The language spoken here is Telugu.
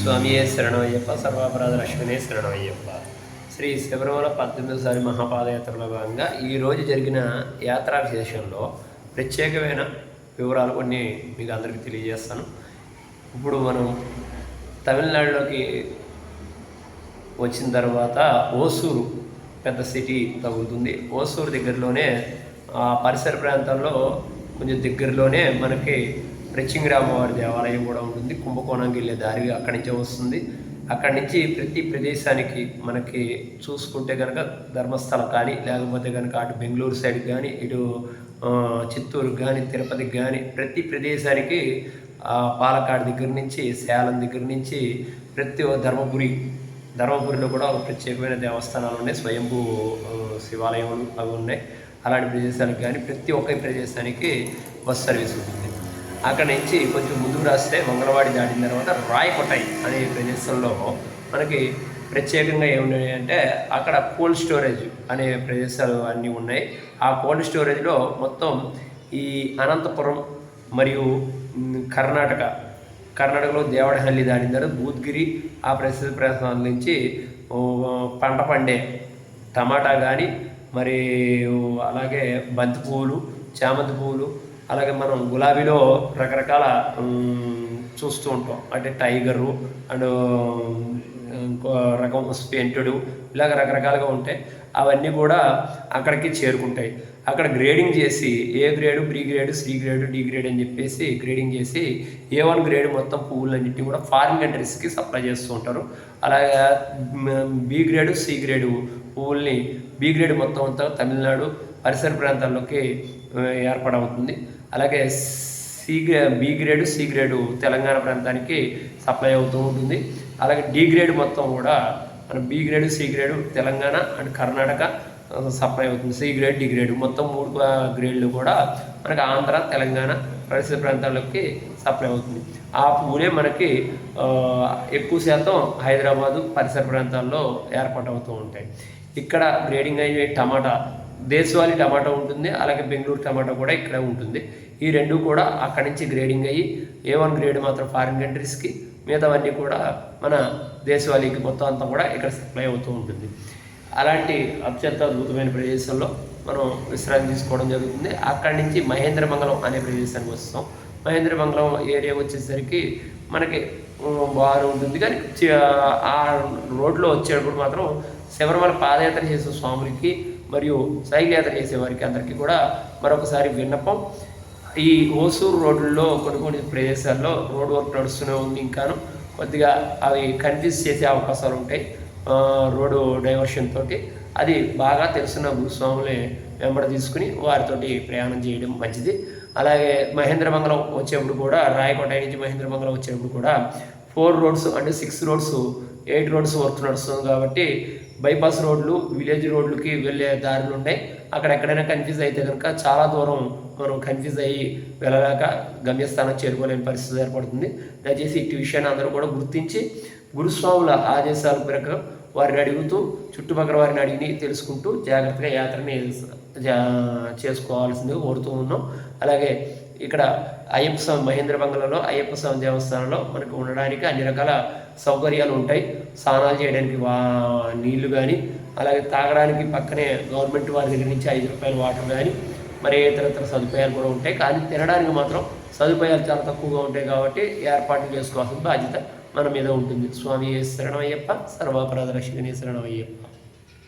స్వామియే శరణమయ్యప్ప, సర్వాపరాధ రక్షణే శరణమయ్యప్ప. శ్రీ శబరిమల 18సారి మహాపాదయాత్రలో భాగంగా ఈరోజు జరిగిన యాత్రా విశేషంలో ప్రత్యేకమైన వివరాలు కొన్ని మీకు అందరికీ తెలియజేస్తాను. ఇప్పుడు మనం తమిళనాడులోకి వచ్చిన తర్వాత ఓసూరు పెద్ద సిటీ తగులుతుంది. ఓసూరు దగ్గరలోనే పరిసర ప్రాంతాల్లో కొంచెం దగ్గరలోనే మనకి ప్రత్యంగిరామవారి దేవాలయం కూడా ఉంటుంది. కుంభకోణంకి వెళ్ళే దారి అక్కడి నుంచే వస్తుంది. అక్కడి నుంచి ప్రతి ప్రదేశానికి మనకి చూసుకుంటే కనుక ధర్మస్థల కానీ, లేకపోతే కనుక అటు బెంగళూరు సైడ్కి కానీ, ఇటు చిత్తూరుకి కానీ, తిరుపతికి కానీ ప్రతి ప్రదేశానికి పాలకాడు దగ్గర నుంచి, సేలం దగ్గర నుంచి ప్రతి ధర్మపురిలో కూడా ఒక ప్రత్యేకమైన దేవస్థానాలు ఉన్నాయి. స్వయంభూ శివాలయములు అవి ఉన్నాయి. అలాంటి ప్రదేశాలకు కానీ ప్రతి ఒక్క ప్రదేశానికి బస్ సర్వీస్ ఉంటుంది. అక్కడ నుంచి కొంచెం ముందుకు రాస్తే మంగళవాడి దాటిన తర్వాత రాయకొటాయి అనే ప్రదేశంలో మనకి ప్రత్యేకంగా ఏమున్నాయి అంటే అక్కడ కోల్డ్ స్టోరేజ్ అనే ప్రదేశాలు అన్నీ ఉన్నాయి. ఆ కోల్డ్ స్టోరేజ్లో మొత్తం ఈ అనంతపురం మరియు కర్ణాటకలో దేవడహల్లి దాటిన తర్వాత బూద్గిరి ఆ ప్రదేశాల నుంచి పంట పండే టమాటా కానీ, మరి అలాగే బంతి పువ్వులు, చామంతి పువ్వులు, అలాగే మనం గులాబీలో రకరకాల చూస్తూ ఉంటాం. అంటే టైగరు అండ్ ఇంకో రకం పెయింటెడ్ ఇలాగ రకరకాలుగా ఉంటాయి. అవన్నీ కూడా అక్కడికి చేరుకుంటాయి. అక్కడ గ్రేడింగ్ చేసి A grade, B grade, C grade, D grade అని చెప్పేసి గ్రేడింగ్ చేసి A1 గ్రేడ్ మొత్తం పువ్వులన్నింటినీ కూడా ఫారిన్ కంట్రీస్కి సప్లై చేస్తూ ఉంటారు. అలాగే బి గ్రేడు, సి గ్రేడు పువ్వుల్ని బి గ్రేడ్ మొత్తం అంతా తమిళనాడు పరిసర ప్రాంతాల్లోకి ఏర్పడవుతుంది. అలాగే B grade, C grade Telangana ప్రాంతానికి సప్లై అవుతూ ఉంటుంది. అలాగే డి గ్రేడ్ మొత్తం కూడా మన B grade, C grade Telangana and Karnataka supply అవుతుంది. సి గ్రేడ్, డి గ్రేడ్ మొత్తం 3 గ్రేడ్లు కూడా మనకి ఆంధ్ర, తెలంగాణ పరిసర ప్రాంతాల్లోకి సప్లై అవుతుంది. ఆ పువ్వులే మనకి ఎక్కువ శాతం హైదరాబాదు పరిసర ప్రాంతాల్లో ఏర్పాటవుతూ ఉంటాయి. ఇక్కడ గ్రేడింగ్ అయ్యే టమాటా దేశవాళీ టమాటా ఉంటుంది. అలాగే బెంగళూరు టమాటా కూడా ఇక్కడ ఉంటుంది. ఈ రెండు కూడా అక్కడి నుంచి గ్రేడింగ్ అయ్యి A1 గ్రేడ్ మాత్రం ఫారిన్ కంట్రీస్కి, మిగతావన్నీ కూడా మన దేశవాళీకి మొత్తం అంతా కూడా ఇక్కడ సప్లై అవుతూ ఉంటుంది. అలాంటి అత్యంత అద్భుతమైన ప్రదేశంలో మనం విశ్రాంతి తీసుకోవడం జరుగుతుంది. అక్కడి నుంచి మహేంద్రమంగళం అనే ప్రదేశానికి వస్తాం. మహేంద్రమంగళం ఏరియా వచ్చేసరికి మనకి బాగా ఉంటుంది. కానీ ఆ రోడ్లో వచ్చేటప్పుడు మాత్రం శబరిమల పాదయాత్ర చేసే స్వాములకి మరియు సైకిల్ యాత్ర చేసేవారికి అందరికీ కూడా మరొకసారి విన్నపం. ఈ ఓసూరు రోడ్లలో కొన్ని ప్రదేశాల్లో రోడ్ వర్క్ నడుస్తూనే ఉంది. ఇంకాను కొద్దిగా అవి కన్ఫ్యూజ్ చేసే అవకాశాలు ఉంటాయి రోడ్డు డైవర్షన్ తోటి. అది బాగా తెలుసున్న భూస్వాములే వెంబడ తీసుకుని వారితోటి ప్రయాణం చేయడం మంచిది. అలాగే మహేంద్రమంగళం వచ్చేప్పుడు కూడా, రాయకోట నుంచి మహేంద్రమంగళం వచ్చేప్పుడు కూడా 4 రోడ్స్ అంటే 6 రోడ్స్ 8 రోడ్స్ వర్క్ నడుస్తుంది. కాబట్టి బైపాస్ రోడ్లు, విలేజ్ రోడ్లకి వెళ్ళే దారులు ఉంటాయి. అక్కడ ఎక్కడైనా కన్ఫ్యూజ్ అయితే కనుక చాలా దూరం మనం కన్ఫ్యూజ్ అయ్యి వెళ్ళలేక గమ్యస్థానం చేరుకోలేని పరిస్థితి ఏర్పడుతుంది. దయచేసి ఇటు విషయాన్ని అందరూ కూడా గుర్తించి గురుస్వాముల ఆదేశాల ప్రకారం వారిని అడుగుతూ, చుట్టుపక్కల వారిని అడిగి తెలుసుకుంటూ జాగ్రత్తగా యాత్రని చేసుకోవాల్సిందిగా కోరుతూ ఉన్నాం. అలాగే ఇక్కడ అయ్యప్ప స్వామి మహేంద్రమంగళంలో అయ్యప్ప స్వామి దేవస్థానంలో మనకు ఉండడానికి అన్ని రకాల సౌకర్యాలు ఉంటాయి. స్నానాలు చేయడానికి నీళ్లు కానీ, అలాగే తాగడానికి పక్కనే గవర్నమెంట్ వారి దగ్గర నుంచి 5 రూపాయల వాటర్ కానీ, మరి ఇతరత్ర సదుపాయాలు కూడా ఉంటాయి. కానీ తినడానికి మాత్రం సదుపాయాలు చాలా తక్కువగా ఉంటాయి. కాబట్టి ఏర్పాట్లు చేసుకోవాల్సిన బాధ్యత మన మీద ఉంటుంది. స్వామి శరణమయ్యప్ప, సర్వాపరాధ రక్షణే శరణమయ్యప్ప.